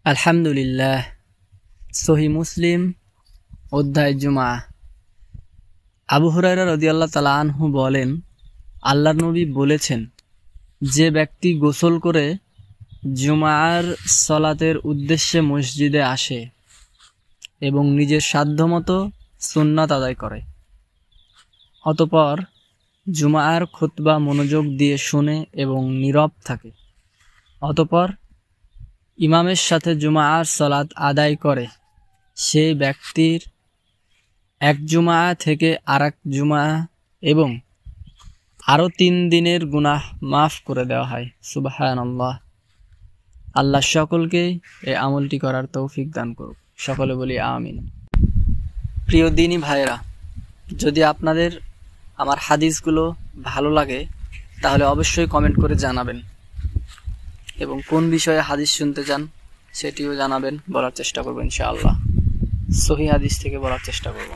আলহামদুলিল্লাহ। সহি মুসলিম অধ্যায় জুমা। আবু হুরায়রা রাদিয়াল্লাহু তাআলা আনহু বলেন, আল্লাহর নবী বলেছেন, যে ব্যক্তি গোসল করে জুমার সলাতের উদ্দেশ্যে মসজিদে আসে এবং নিজের সাধ্যমতো সুন্নাত আদায় করে, অতঃপর জুমার খুতবা মনোযোগ দিয়ে শুনে এবং নীরব থাকে, অতঃপর ইমামের সাথে জুমার সলাত আদায় করে, সেই ব্যক্তির এক জুমা থেকে আরেক জুমা এবং আরও 3 দিনের গুনাহ মাফ করে দেওয়া হয়। সুবহানাল্লাহ। আল্লাহ সকলকে এই আমলটি করার তৌফিক দান করুক। সকলে বলি আমিন। প্রিয় দিনী ভাইরা, যদি আপনাদের আমার হাদিসগুলো ভালো লাগে তাহলে অবশ্যই কমেন্ট করে জানাবেন এবং কোন বিষয়ে হাদিস শুনতে চান সেটিও জানাবেন, বলার চেষ্টা করব ইনশাআল্লাহ। সহিহ হাদিস থেকে বলার চেষ্টা করব।